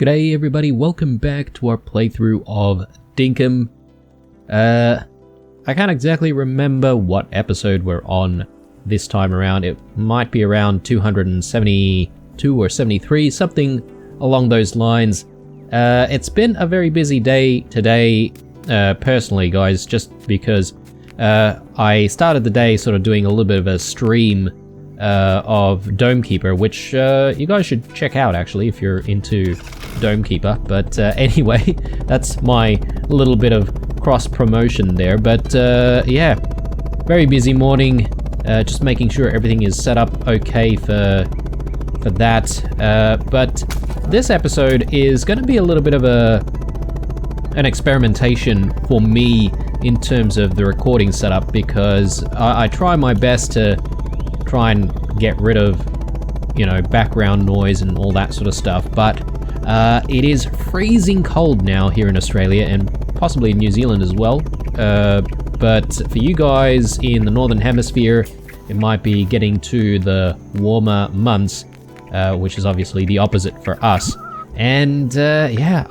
G'day everybody, welcome back to our playthrough of Dinkum. I can't exactly remember what episode we're on this time around. It might be around 272 or 73, something along those lines. It's been a very busy day today, personally guys, just because I started the day sort of doing a little bit of a stream of Domekeeper, which you guys should check out actually if you're into Domekeeper. But anyway, that's my little bit of cross promotion there. But yeah, very busy morning, just making sure everything is set up okay for that. But this episode is going to be a little bit of an experimentation for me in terms of the recording setup, because I try my best to try and get rid of, you know, background noise and all that sort of stuff, but it is freezing cold now here in Australia and possibly in New Zealand as well. But for you guys in the Northern Hemisphere, it might be getting to the warmer months, which is obviously the opposite for us. And yeah,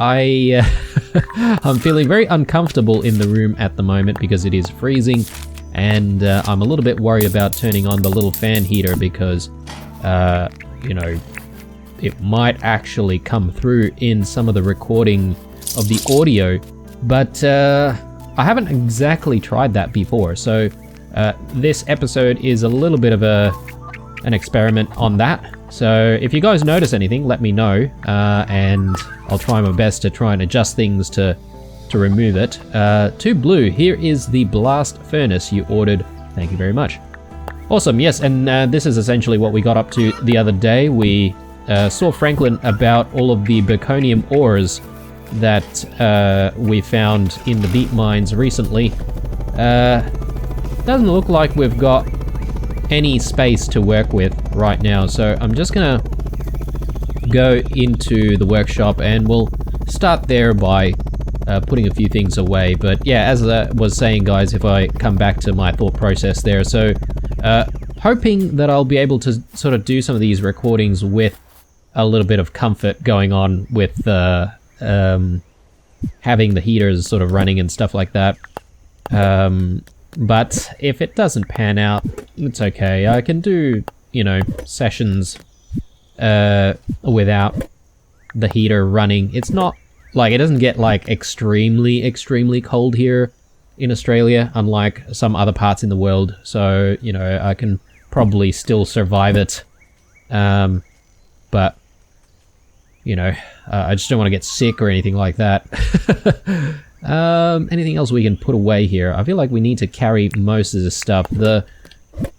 I'm feeling very uncomfortable in the room at the moment because it is freezing. And I'm a little bit worried about turning on the little fan heater because, you know, it might actually come through in some of the recording of the audio, but I haven't exactly tried that before. So this episode is a little bit of an experiment on that. So if you guys notice anything, let me know, and I'll try my best to try and adjust things to remove it. To Blue, here is the blast furnace you ordered. Thank you very much. Awesome, yes, and this is essentially what we got up to the other day. We saw Franklin about all of the zirconium ores that we found in the deep mines recently. Doesn't look like we've got any space to work with right now, so I'm just gonna go into the workshop and we'll start there by putting a few things away. But yeah, as I was saying guys, if I come back to my thought process there, so hoping that I'll be able to sort of do some of these recordings with a little bit of comfort going on with having the heaters sort of running and stuff like that. But if it doesn't pan out, it's okay. I can do, you know, sessions without the heater running. It's not like, it doesn't get like extremely cold here in Australia, unlike some other parts in the world. So, you know, I can probably still survive it. But, you know, I just don't want to get sick or anything like that. Anything else we can put away here? I feel like we need to carry most of this stuff.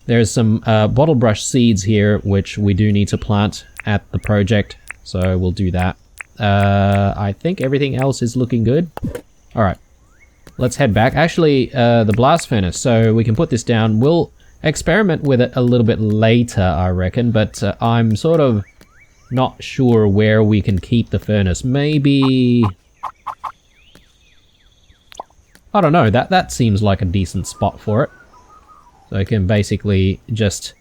There's some bottle brush seeds here, which we do need to plant at the project. So we'll do that. I think everything else is looking good. Alright, let's head back. Actually, the blast furnace, so we can put this down. We'll experiment with it a little bit later, I reckon, but I'm sort of not sure where we can keep the furnace. Maybe, I don't know, that seems like a decent spot for it. So I can basically just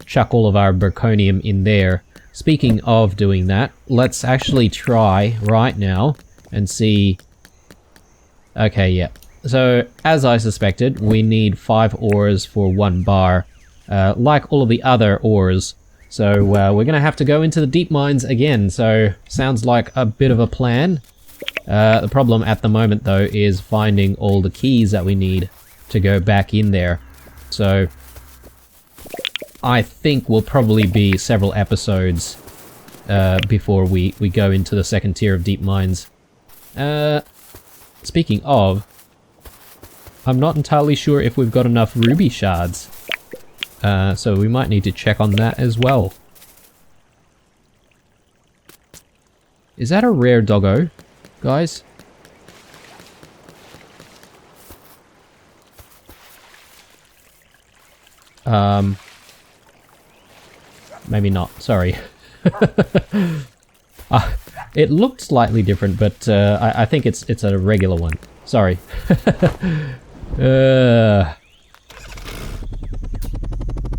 chuck all of our zirconium in there. Speaking of doing that, let's actually try right now and see. Okay, yeah. So, as I suspected, we need 5 ores for 1 bar, like all of the other ores. So, we're gonna have to go into the deep mines again, so sounds like a bit of a plan. The problem at the moment, though, is finding all the keys that we need to go back in there. So I think we'll probably be several episodes before we go into the second tier of deep mines. Speaking of, I'm not entirely sure if we've got enough ruby shards. So we might need to check on that as well. Is that a rare doggo, guys? Maybe not, sorry. It looked slightly different, but I think it's a regular one. Sorry.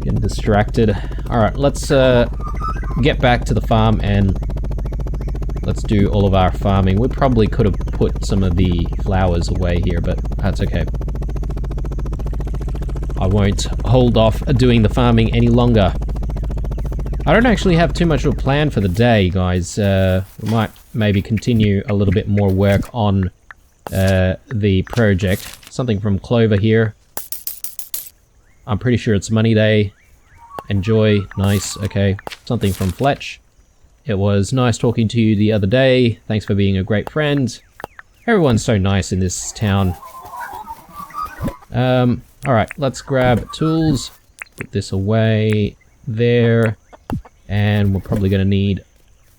Getting distracted. Alright, let's get back to the farm and let's do all of our farming. We probably could have put some of the flowers away here, but that's okay. I won't hold off doing the farming any longer. I don't actually have too much of a plan for the day, guys. We might maybe continue a little bit more work on the project. Something from Clover here. I'm pretty sure it's money day. Enjoy. Nice. Okay. Something from Fletch. It was nice talking to you the other day. Thanks for being a great friend. Everyone's so nice in this town. Alright, let's grab tools. Put this away there. And we're probably going to need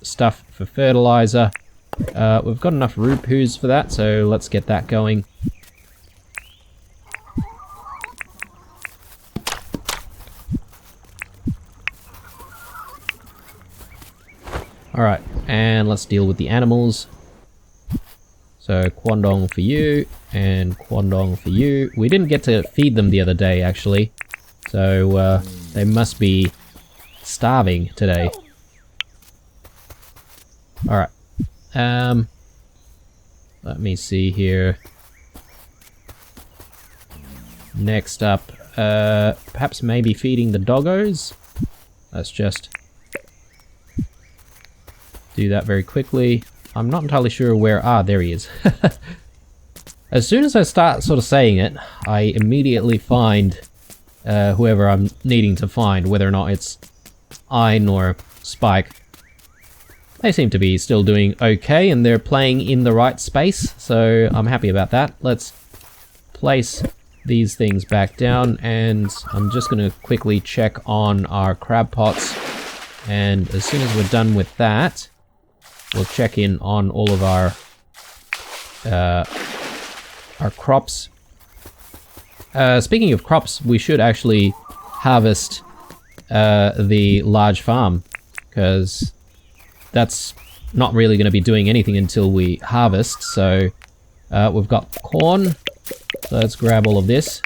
stuff for fertilizer. We've got enough root-poos for that, so let's get that going. Alright, and let's deal with the animals. So, Kwandong for you, and Kwandong for you. We didn't get to feed them the other day, actually. So, they must be starving today. Alright. Let me see here. Next up, perhaps maybe feeding the doggos. Let's just do that very quickly. I'm not entirely sure where... Ah, there he is. As soon as I start sort of saying it, I immediately find whoever I'm needing to find, whether or not it's Ein or Spike. They seem to be still doing okay, and they're playing in the right space, so I'm happy about that. Let's place these things back down, and I'm just going to quickly check on our crab pots, and as soon as we're done with that, we'll check in on all of our crops. Speaking of crops, we should actually harvest the large farm, because that's not really going to be doing anything until we harvest. So we've got corn, so let's grab all of this.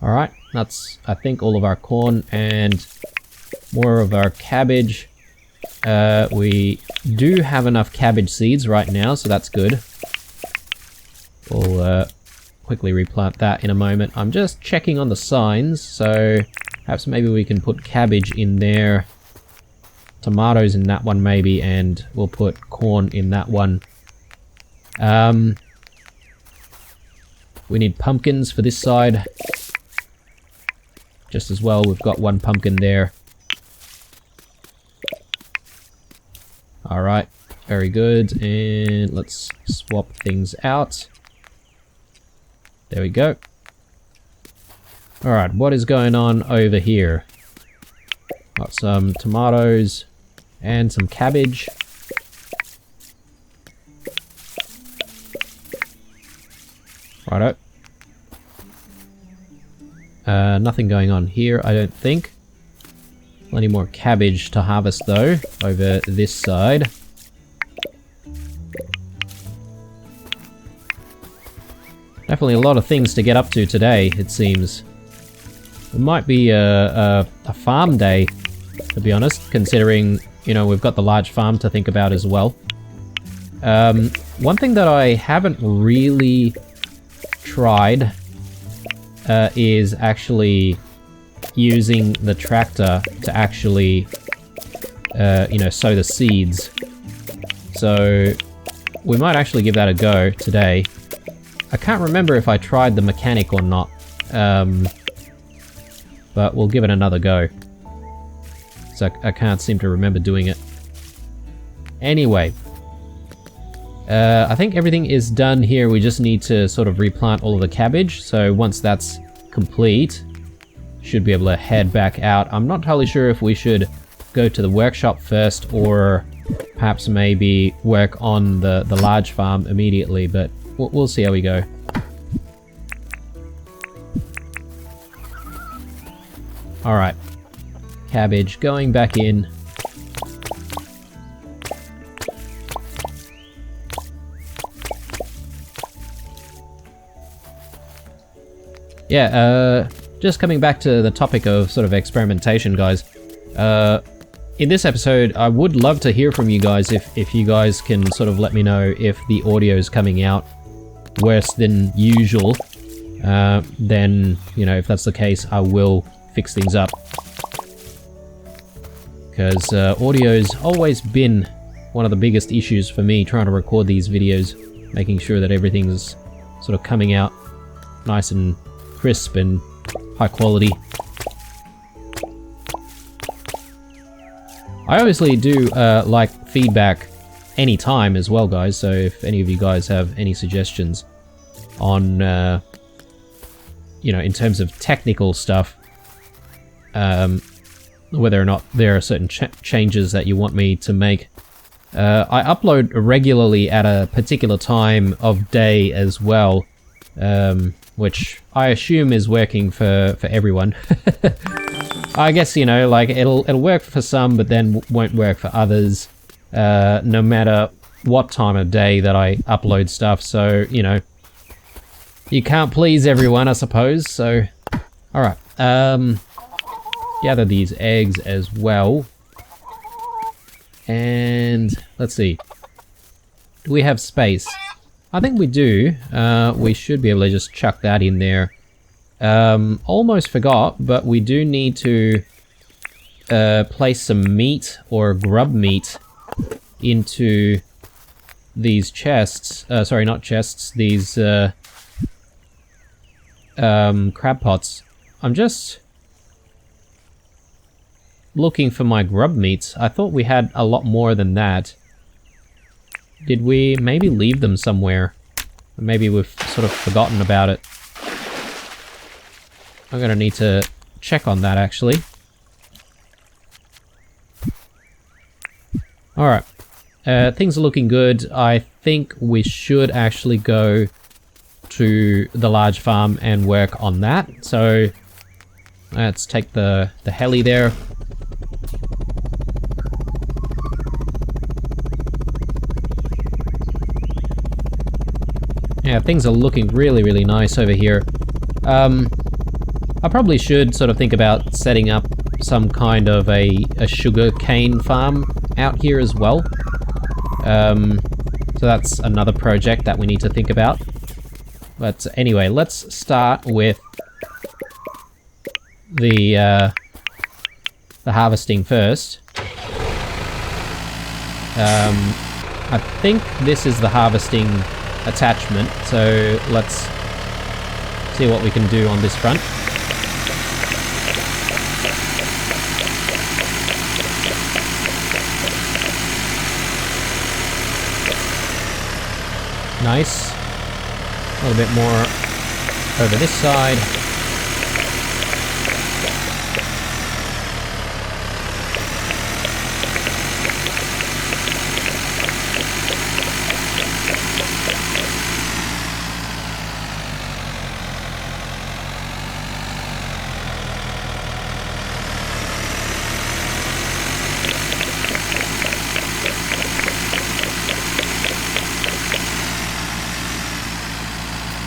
Alright, that's, I think, all of our corn and more of our cabbage. We do have enough cabbage seeds right now, so that's good. We'll quickly replant that in a moment. I'm just checking on the signs, so perhaps maybe we can put cabbage in there, tomatoes in that one maybe, and we'll put corn in that one. We need pumpkins for this side. Just as well, we've got one pumpkin there. Alright, very good, and let's swap things out. There we go. Alright, what is going on over here? Got some tomatoes and some cabbage. Righto. Nothing going on here, I don't think. Plenty more cabbage to harvest though, over this side. Definitely a lot of things to get up to today, it seems. It might be a farm day, to be honest, considering, you know, we've got the large farm to think about as well. One thing that I haven't really tried is actually using the tractor to actually, you know, sow the seeds. So we might actually give that a go today. I can't remember if I tried the mechanic or not, but we'll give it another go. So I can't seem to remember doing it. Anyway, I think everything is done here. We just need to sort of replant all of the cabbage. So once that's complete, should be able to head back out. I'm not entirely sure if we should go to the workshop first or perhaps maybe work on the large farm immediately, but we'll see how we go. Alright. Cabbage going back in. Yeah, just coming back to the topic of sort of experimentation, guys. In this episode, I would love to hear from you guys if you guys can sort of let me know if the audio is coming out worse than usual. Then, you know, if that's the case, I will fix things up. Because audio's always been one of the biggest issues for me trying to record these videos, making sure that everything's sort of coming out nice and crisp and high quality. I obviously do like feedback anytime as well, guys, so if any of you guys have any suggestions on, you know, in terms of technical stuff, whether or not there are certain changes that you want me to make. I upload regularly at a particular time of day as well, which I assume is working for everyone. I guess, you know, like it'll work for some, but then won't work for others, no matter what time of day that I upload stuff. So, you know, you can't please everyone, I suppose. So, all right. Gather these eggs as well. And let's see. Do we have space? I think we do. We should be able to just chuck that in there. Almost forgot, but we do need to place some meat or grub meat into these chests. Sorry, not chests. These crab pots. I'm just looking for my grub meats. I thought we had a lot more than that. Did we maybe leave them somewhere? Maybe we've sort of forgotten about it. I'm gonna need to check on that, actually. Alright. Things are looking good. I think we should actually go to the large farm and work on that. So, let's take the heli there. Yeah, things are looking really, really nice over here. I probably should sort of think about setting up some kind of a sugar cane farm out here as well. So that's another project that we need to think about. But anyway, let's start with the harvesting first. I think this is the harvesting attachment, so let's see what we can do on this front. Nice. A little bit more over this side.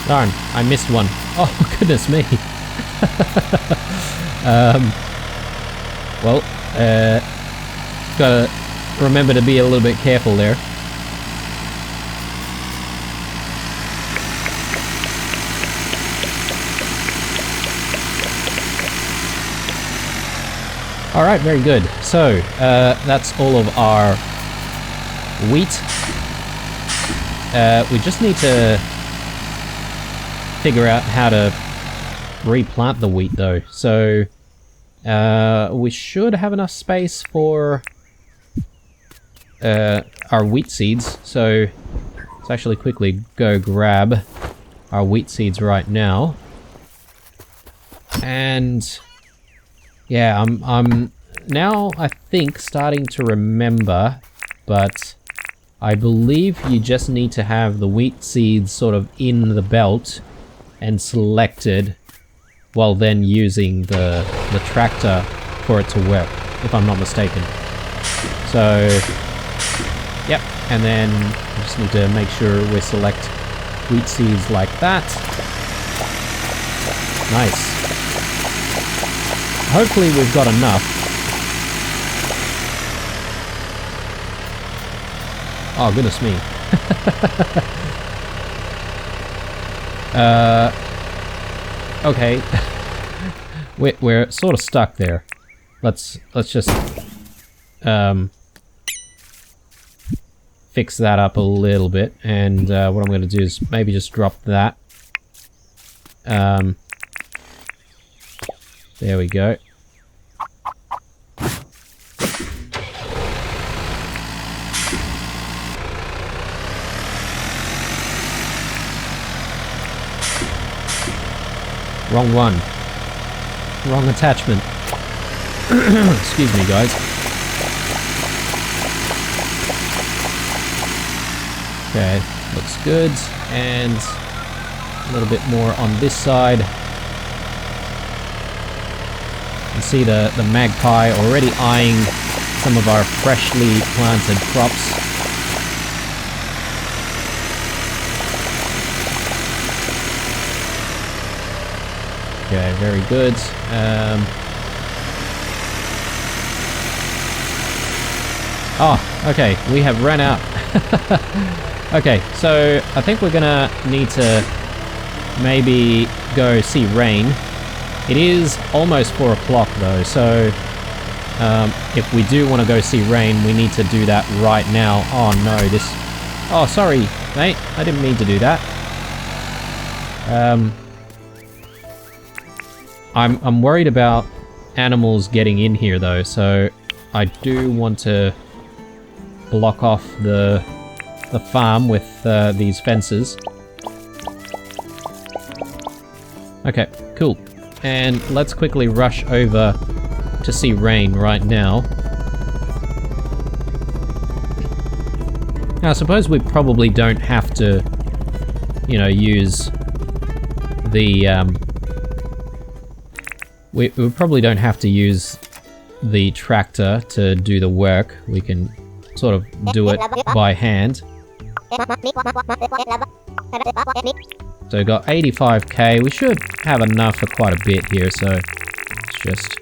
Darn, I missed one. Oh, goodness me. Well, gotta remember to be a little bit careful there. Alright, very good. So, that's all of our wheat. We just need to figure out how to replant the wheat though. So we should have enough space for our wheat seeds. So let's actually quickly go grab our wheat seeds right now. And yeah, I'm now I think starting to remember, but I believe you just need to have the wheat seeds sort of in the belt and selected while then using the tractor for it to work, if I'm not mistaken. So, yep, and then we just need to make sure we select wheat seeds like that. Nice. hopefully we've got enough. Oh, goodness me. Okay. We're sort of stuck there. Let's just fix that up a little bit, and what I'm going to do is maybe just drop that. There we go. Wrong one. Wrong attachment. Excuse me, guys. Okay, looks good. And a little bit more on this side. You can see the magpie already eyeing some of our freshly planted crops. Okay, very good. Oh, okay, we have run out. Okay, so I think we're gonna need to maybe go see rain. It is almost 4 o'clock though, so if we do want to go see rain, we need to do that right now. Oh no, this... Oh, sorry, mate, I didn't mean to do that. I'm worried about animals getting in here though, so I do want to block off the farm with these fences. Okay, cool. And let's quickly rush over to see rain right now. Now I suppose we probably don't have to, you know, use the we probably don't have to use the tractor to do the work. We can sort of do it by hand. So we got 85k. We should have enough for quite a bit here, so let's just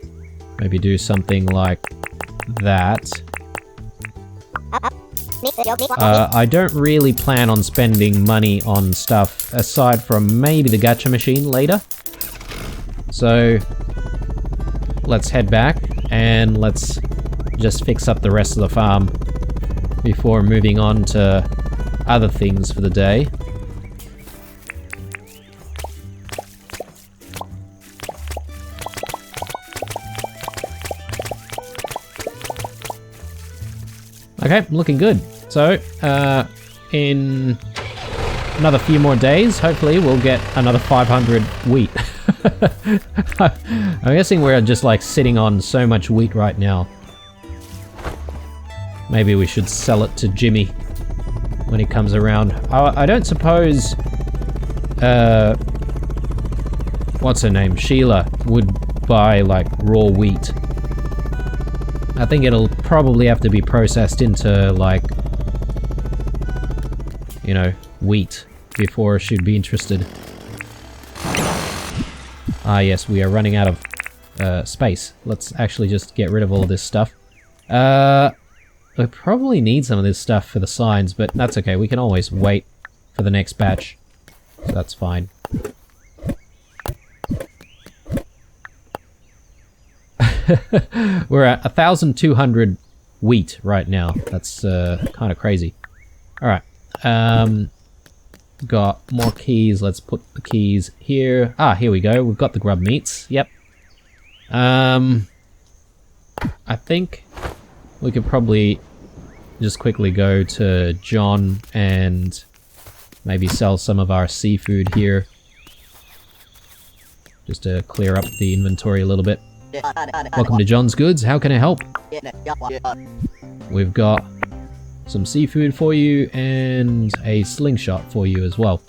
maybe do something like that. I don't really plan on spending money on stuff aside from maybe the gacha machine later. So let's head back and let's just fix up the rest of the farm before moving on to other things for the day. Okay, looking good. So, in another few more days, hopefully we'll get another 500 wheat. I'm guessing we're just like sitting on so much wheat right now. Maybe we should sell it to Jimmy when he comes around. I don't suppose, what's her name? Sheila would buy like raw wheat. I think it'll probably have to be processed into like, you know, wheat before she'd be interested. Ah yes, we are running out of space. Let's actually just get rid of all of this stuff. We probably need some of this stuff for the signs, but that's okay. We can always wait for the next batch. So that's fine. We're at 1,200 wheat right now. That's kind of crazy. Alright. Got more keys. Let's put the keys here. Ah, here we go. We've got the grub meats. Yep. I think we could probably just quickly go to John and maybe sell some of our seafood here. Just to clear up the inventory a little bit. Welcome to John's Goods. How can I help? We've got some seafood for you and a slingshot for you as well.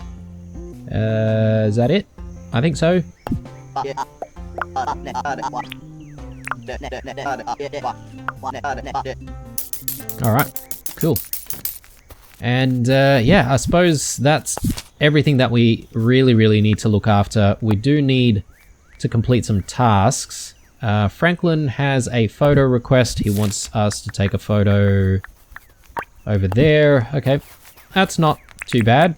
Is that it? I think so. Alright, cool. And yeah, I suppose that's everything that we really need to look after. We do need to complete some tasks. Franklin has a photo request. He wants us to take a photo over there. Okay, that's not too bad.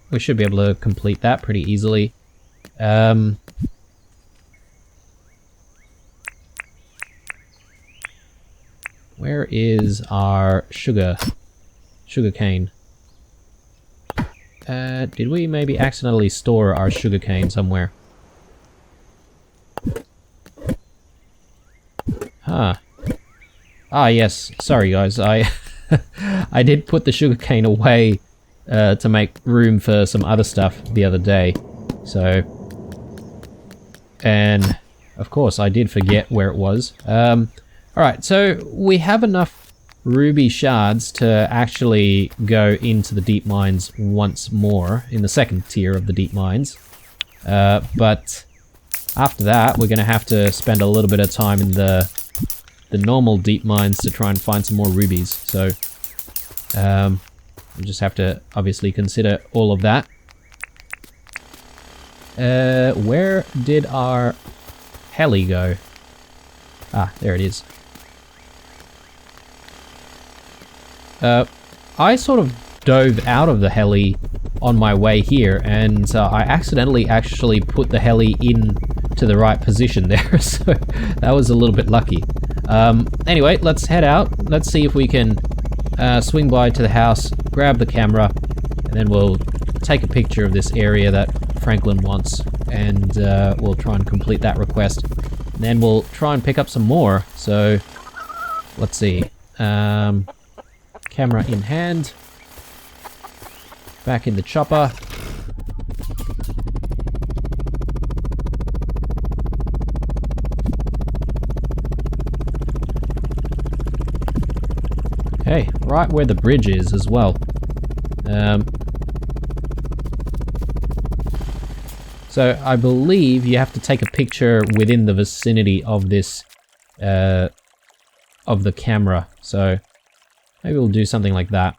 We should be able to complete that pretty easily. Where is our sugar cane? Did we maybe accidentally store our sugar cane somewhere? Huh. Ah, yes. Sorry, guys. I I did put the sugar cane away to make room for some other stuff the other day. So, and of course, I did forget where it was. Alright, so we have enough ruby shards to actually go into the deep mines once more, in the second tier of the deep mines. But after that, we're going to have to spend a little bit of time in the normal deep mines to try and find some more rubies. So, we just have to obviously consider all of that. Where did our heli go? Ah, there it is. I sort of dove out of the heli on my way here, and I accidentally actually put the heli in to the right position there, so that was a little bit lucky. Anyway, let's head out. Let's see if we can swing by to the house, grab the camera, and then we'll take a picture of this area that Franklin wants, and we'll try and complete that request. And then we'll try and pick up some more. So, let's see. Camera in hand. Back in the chopper. Okay, right where the bridge is as well. So I believe you have to take a picture within the vicinity of this, of the camera. So maybe we'll do something like that.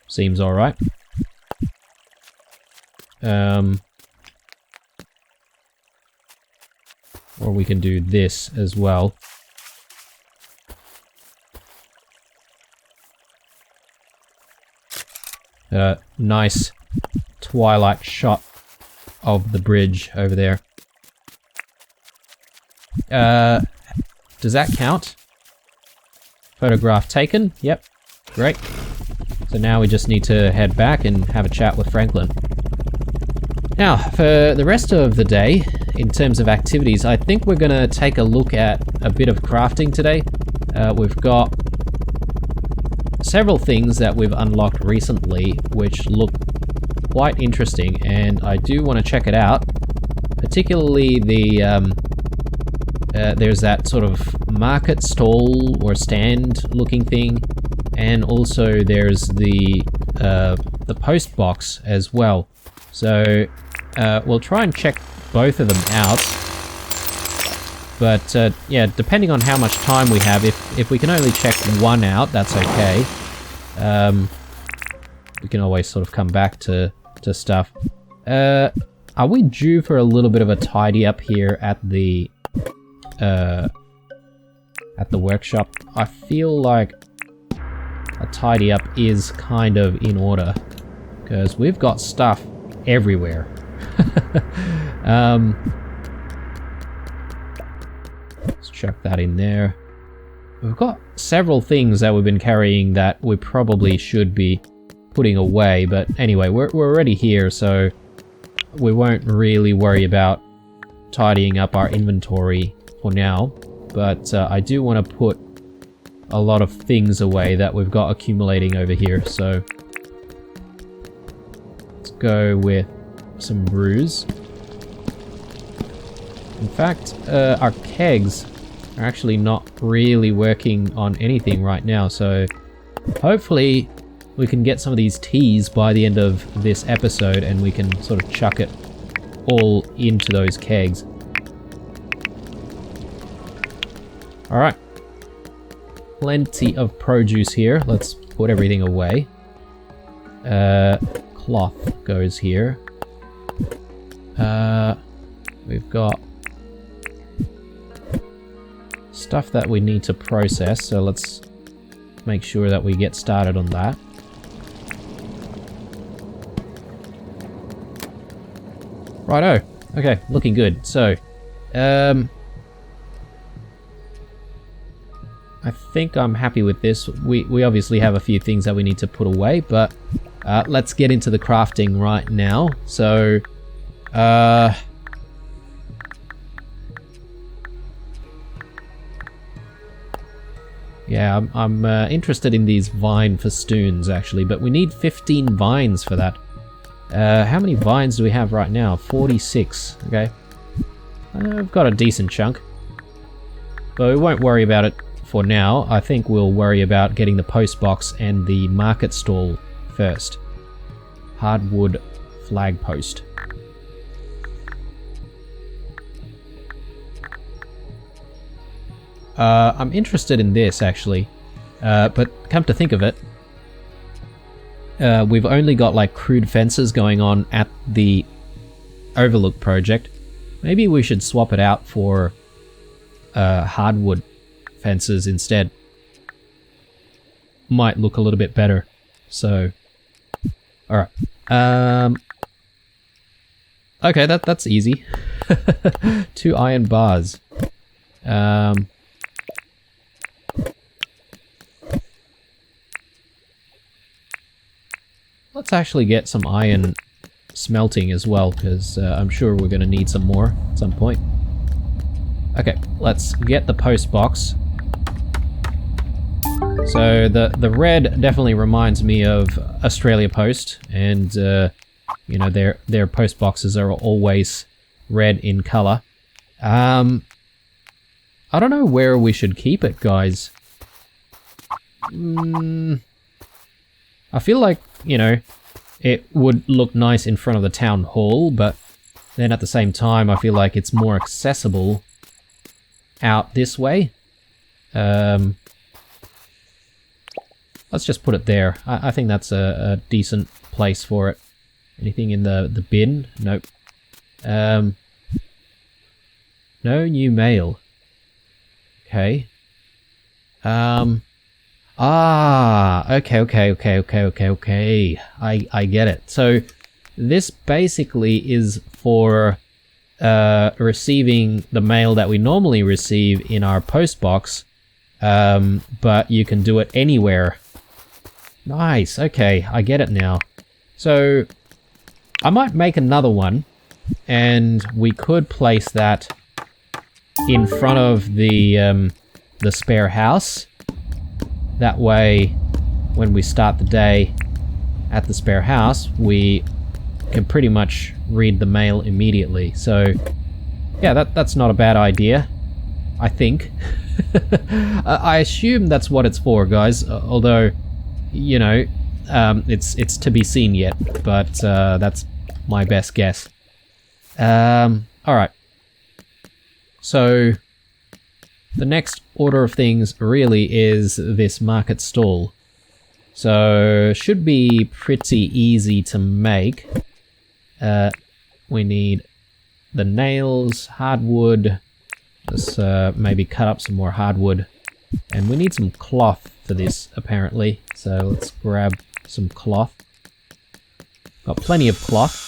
Seems alright. Or we can do this as well. Nice twilight shot of the bridge over there. Does that count? Photograph taken? Yep. Great. So now we just need to head back and have a chat with Franklin. Now, for the rest of the day, in terms of activities, I think we're going to take a look at a bit of crafting today. We've got several things that we've unlocked recently which look quite interesting, and I do want to check it out. Particularly the there's that sort of market stall or stand looking thing, and also there's the post box as well. So we'll try and check both of them out. But yeah, depending on how much time we have, if we can only check one out, that's okay. We can always sort of come back to stuff. Are we due for a little bit of a tidy up here at the workshop? I feel like a tidy up is kind of in order, because we've got stuff everywhere. Let's chuck that in there. We've got several things that we've been carrying that we probably should be putting away, but anyway, we're already here, so we won't really worry about tidying up our inventory for now. But I do want to put a lot of things away that we've got accumulating over here, so let's go with some brews. In fact, our kegs are actually not really working on anything right now, so hopefully we can get some of these teas by the end of this episode and we can sort of chuck it all into those kegs. Alright. Plenty of produce here. Let's put everything away. Cloth goes here. We've we've got stuff that we need to process, so let's make sure that we get started on that. Righto. Okay, looking good. So, I think I'm happy with this. We obviously have a few things that we need to put away, but let's get into the crafting right now. So, yeah, I'm interested in these vine festoons actually, but we need 15 vines for that. How many vines do we have right now? 46. Okay, I've got a decent chunk, but we won't worry about it for now. I think we'll worry about getting the post box and the market stall first. Hardwood flag post. I'm interested in this actually, but come to think of it, we've only got like crude fences going on at the Overlook project. Maybe we should swap it out for hardwood fences instead. Might look a little bit better. So, all right. Okay, that's easy. 2 iron bars. Let's actually get some iron smelting as well, because I'm sure we're going to need some more at some point. Okay, let's get the post box. So the red definitely reminds me of Australia Post, and you know, their post boxes are always red in color. I don't know where we should keep it, guys. I feel like, you know, it would look nice in front of the town hall, but then at the same time, I feel like it's more accessible out this way. Let's just put it there. I think that's a decent place for it. Anything in the bin? Nope. No new mail. Okay. Okay. I get it. So this basically is for receiving the mail that we normally receive in our post box, but you can do it anywhere. Nice. Okay, I get it now. So I might make another one, and we could place that in front of the spare house. That way, when we start the day at the spare house, we can pretty much read the mail immediately. So, yeah, that's not a bad idea, I think. I assume that's what it's for, guys, although, you know, it's to be seen yet, but that's my best guess. Alright. So, the next order of things really is this market stall. So, should be pretty easy to make. We need the nails, hardwood. Let's maybe cut up some more hardwood. And we need some cloth for this, apparently. So let's grab some cloth. Got plenty of cloth.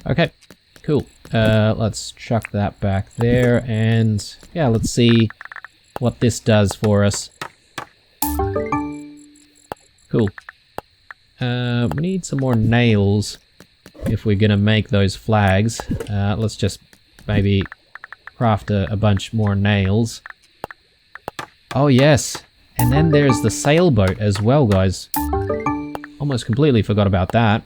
Okay, cool. Let's chuck that back there, and yeah, let's see what this does for us. Cool. We need some more nails if we're gonna make those flags. Let's just maybe craft a bunch more nails. Oh yes, and then there's the sailboat as well, guys. Almost completely forgot about that.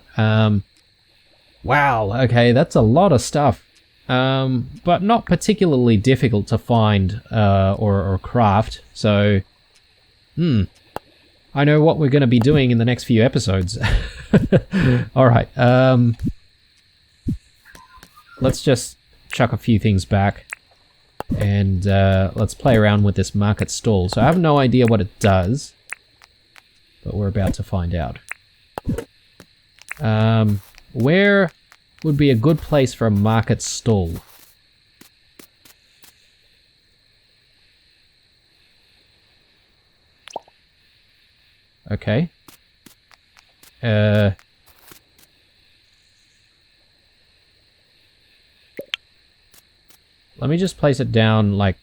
Wow, okay, that's a lot of stuff. But not particularly difficult to find or craft, so... I know what we're going to be doing in the next few episodes. Alright, let's just chuck a few things back. And let's play around with this market stall. So I have no idea what it does, but we're about to find out. Where would be a good place for a market stall? Okay. Let me just place it down, like,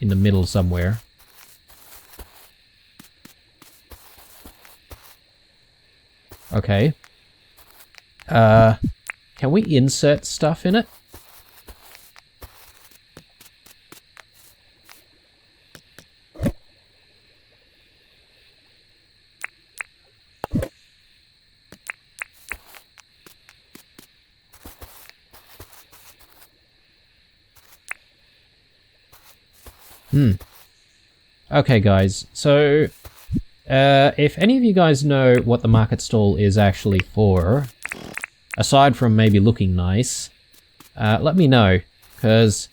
in the middle somewhere. Okay. Can we insert stuff in it? Okay, guys, so if any of you guys know what the market stall is actually for, aside from maybe looking nice, let me know, because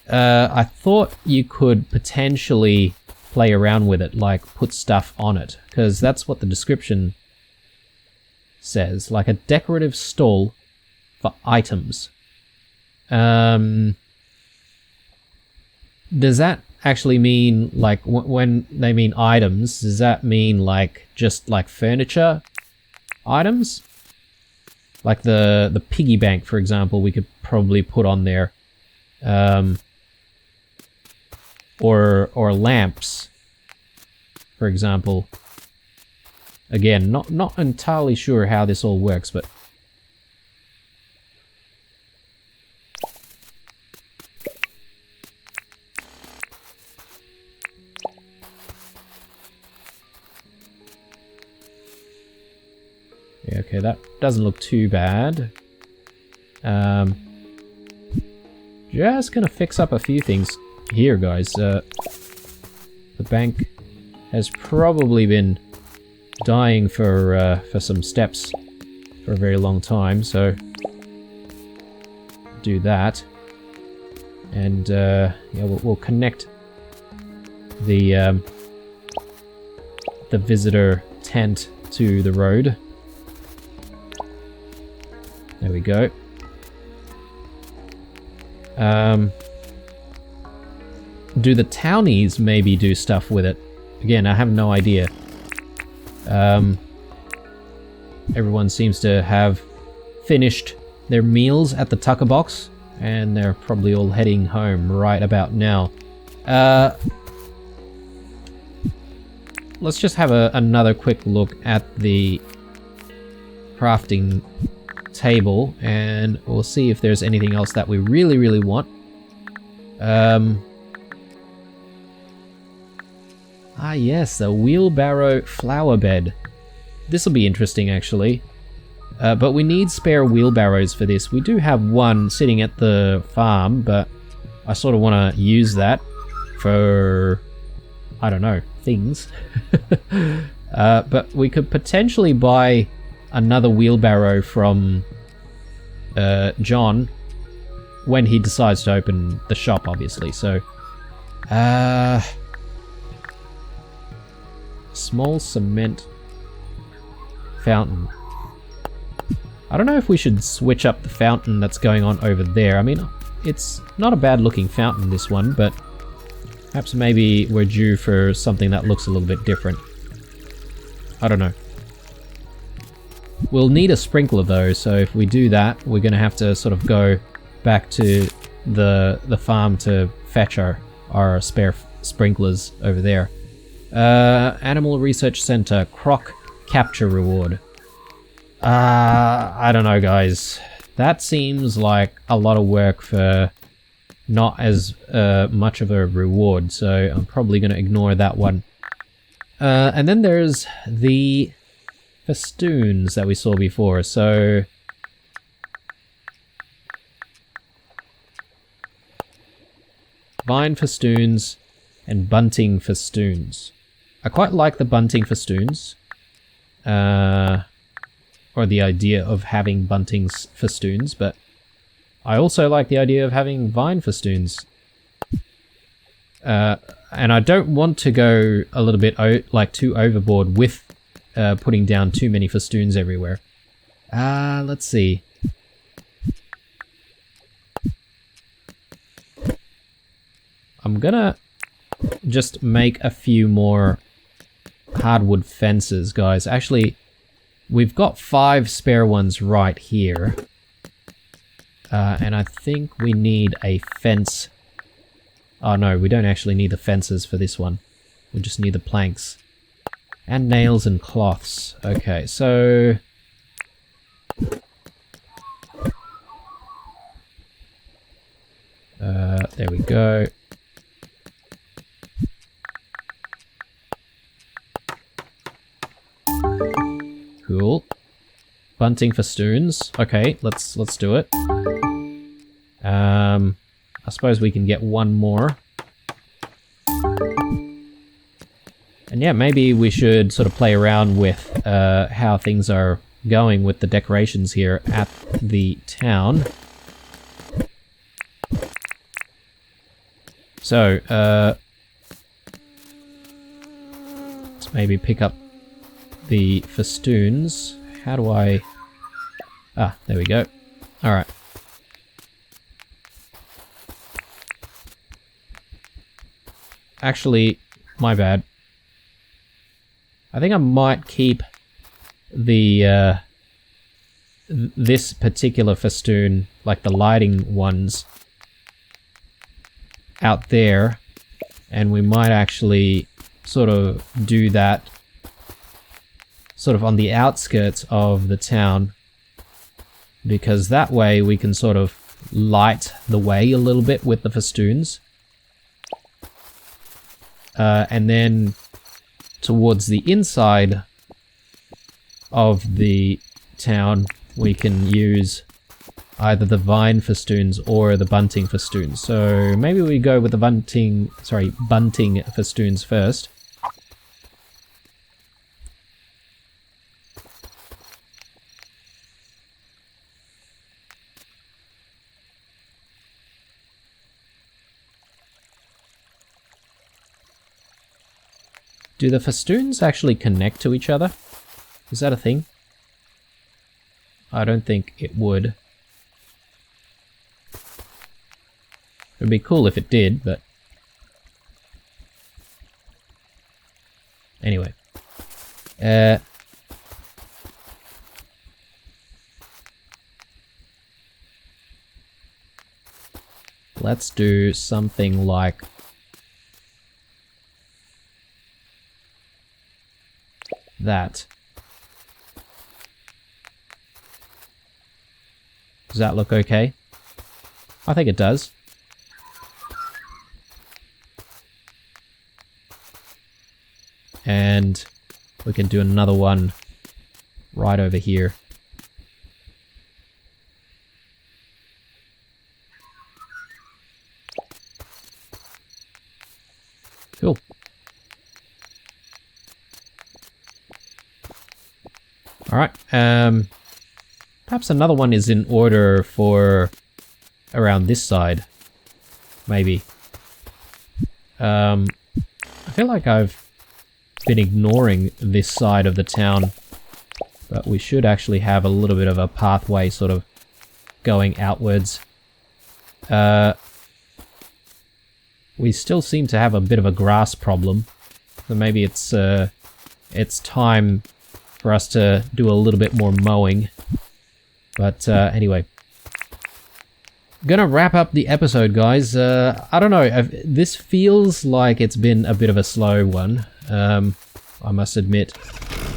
I thought you could potentially play around with it, like put stuff on it, because that's what the description says, like a decorative stall for items. Does that actually mean, like, when they mean items, does that mean, like, just, like, furniture items? Like the piggy bank, for example, we could probably put on there. Or lamps, for example. Again, not entirely sure how this all works, but... yeah, okay, that doesn't look too bad. Just gonna fix up a few things here, guys. The bank has probably been dying for some steps for a very long time, so do that. And yeah, we'll connect the visitor tent to the road. There we go. Do the townies maybe do stuff with it? Again, I have no idea. Everyone seems to have finished their meals at the tucker box, and they're probably all heading home right about now. Let's just have another quick look at the crafting table, and we'll see if there's anything else that we really want. Yes, the wheelbarrow flower bed. This will be interesting, actually. But we need spare wheelbarrows for this. We do have one sitting at the farm, but I sort of want to use that for, I don't know, things. But we could potentially buy another wheelbarrow from John when he decides to open the shop, obviously. So, small cement fountain. I don't know if we should switch up the fountain that's going on over there. I mean, it's not a bad looking fountain, this one, but perhaps maybe we're due for something that looks a little bit different. I don't know. We'll need a sprinkler though, so if we do that, we're gonna have to sort of go back to the farm to fetch our spare sprinklers over there. Animal Research Center, croc capture reward. I don't know, guys. That seems like a lot of work for not as much of a reward, so I'm probably gonna ignore that one. And then there's the festoons that we saw before, so vine festoons and bunting festoons. I quite like the bunting festoons, or the idea of having bunting festoons, but I also like the idea of having vine festoons. And I don't want to go a little bit too overboard with putting down too many festoons everywhere. Let's see. I'm gonna just make a few more hardwood fences, guys. Actually, we've got 5 spare ones right here. And I think we need a fence. Oh no, we don't actually need the fences for this one. We just need the planks. And nails and cloths. Okay, so... there we go. Cool. Bunting festoons. Okay, let's do it. I suppose we can get one more. And yeah, maybe we should sort of play around with how things are going with the decorations here at the town. So, let's maybe pick up the festoons. How do I... Ah, there we go. Alright. Actually, my bad. I think I might keep the this particular festoon, like the lighting ones, out there, and we might actually sort of do that sort of on the outskirts of the town, because that way we can sort of light the way a little bit with the festoons. And then towards the inside of the town, we can use either the vine festoons or the bunting festoons. So maybe we go with the bunting festoons first. Do the festoons actually connect to each other? Is that a thing? I don't think it would. It'd be cool if it did, but... Anyway. Let's do something like... that. Does that look okay? I think it does. And we can do another one right over here. Cool. Alright, perhaps another one is in order for around this side, maybe. I feel like I've been ignoring this side of the town, but we should actually have a little bit of a pathway sort of going outwards. We still seem to have a bit of a grass problem, so maybe it's time for us to do a little bit more mowing. But anyway, gonna wrap up the episode, guys. I don't know, this feels like it's been a bit of a slow one. I must admit,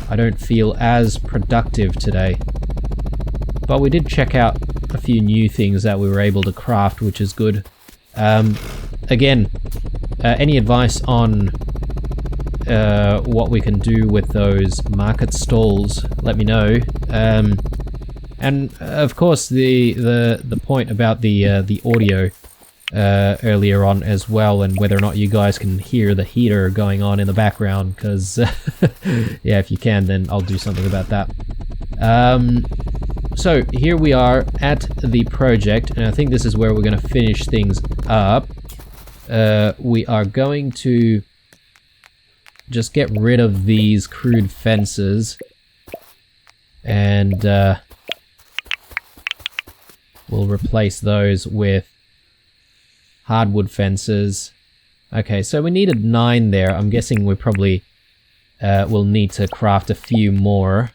I don't feel as productive today. But we did check out a few new things that we were able to craft, which is good. Again, any advice on what we can do with those market stalls, let me know. And of course the point about the audio earlier on as well, and whether or not you guys can hear the heater going on in the background, because yeah, if you can, then I'll do something about that. So here we are at the project, and I think this is where we're going to finish things up. we are going to just get rid of these crude fences, and we'll replace those with hardwood fences. Okay, so we needed 9 there. I'm guessing we probably will need to craft a few more.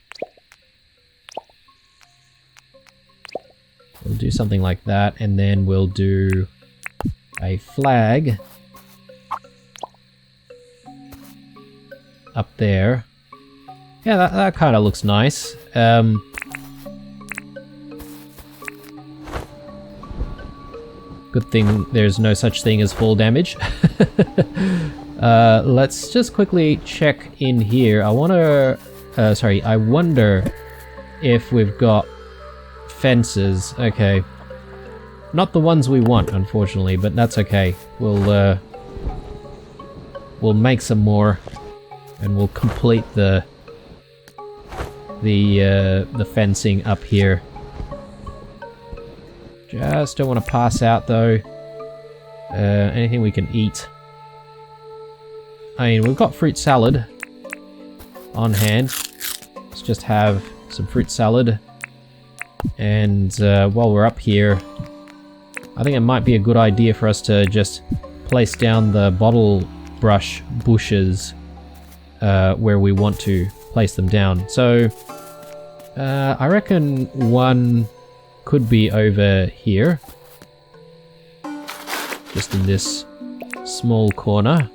We'll do something like that, and then we'll do a flag up there. Yeah, that kind of looks nice. Good thing there's no such thing as fall damage. Let's just quickly check in here. I wonder if we've got fences. Okay. Not the ones we want, unfortunately, but that's okay. We'll make some more, and we'll complete the fencing up here. Just don't want to pass out though. Anything we can eat. I mean, we've got fruit salad on hand. Let's just have some fruit salad. And while we're up here, I think it might be a good idea for us to just place down the bottle brush bushes where we want to place them down. So I reckon one could be over here, just in this small corner.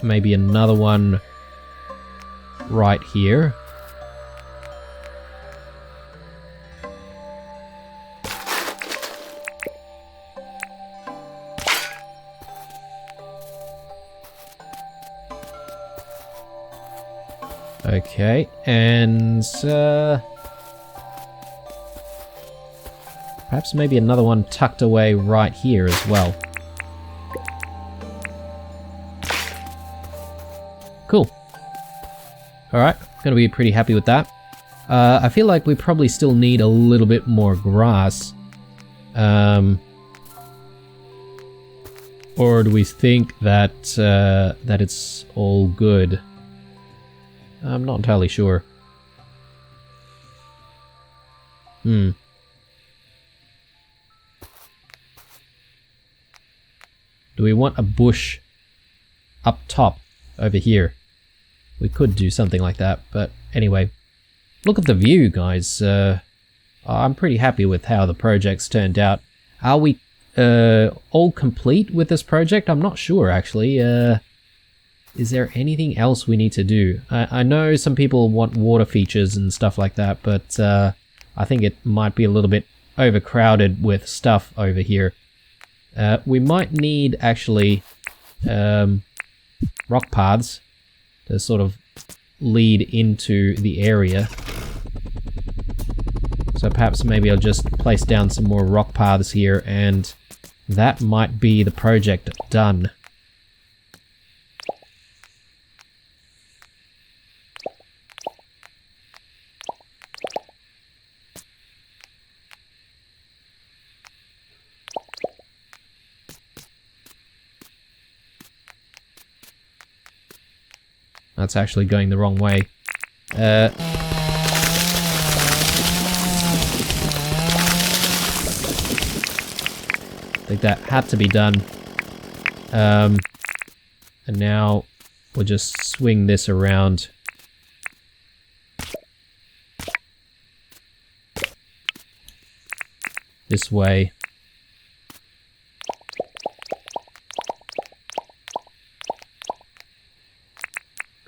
Maybe another one right here. Okay, and perhaps maybe another one tucked away right here as well. Cool. Alright, gonna be pretty happy with that. I feel like we probably still need a little bit more grass. Or do we think that that it's all good? I'm not entirely sure. Do we want a bush up top over here? We could do something like that, but anyway. Look at the view, guys. I'm pretty happy with how the project's turned out. Are we all complete with this project? I'm not sure, actually. Is there anything else we need to do? I know some people want water features and stuff like that, but I think it might be a little bit overcrowded with stuff over here. We might need, actually, rock paths to sort of lead into the area. So perhaps maybe I'll just place down some more rock paths here, and that might be the project done. That's actually going the wrong way. I think that had to be done. And now we'll just swing this around. This way.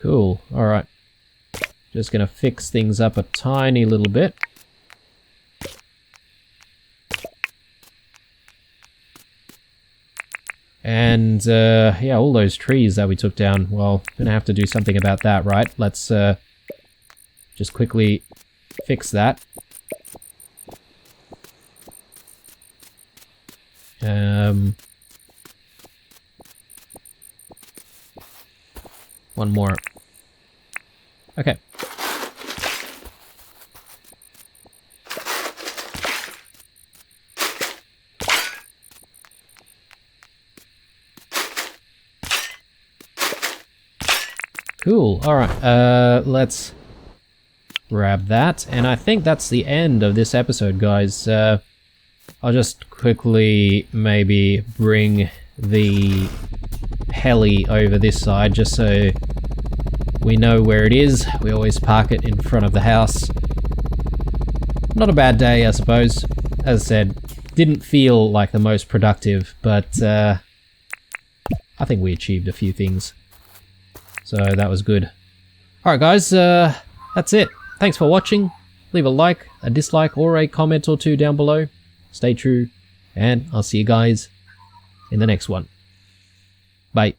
Cool, alright. Just gonna fix things up a tiny little bit. And, yeah, all those trees that we took down, well, gonna have to do something about that, right? Let's, just quickly fix that. One more. Okay. Cool. Alright, let's grab that. And I think that's the end of this episode, guys. I'll just quickly maybe bring the heli over this side just so we know where it is. We always park it in front of the house. Not a bad day, I suppose. As I said, didn't feel like the most productive, but I think we achieved a few things. So that was good. Alright guys, that's it. Thanks for watching. Leave a like, a dislike, or a comment or two down below. Stay true, and I'll see you guys in the next one. Bye.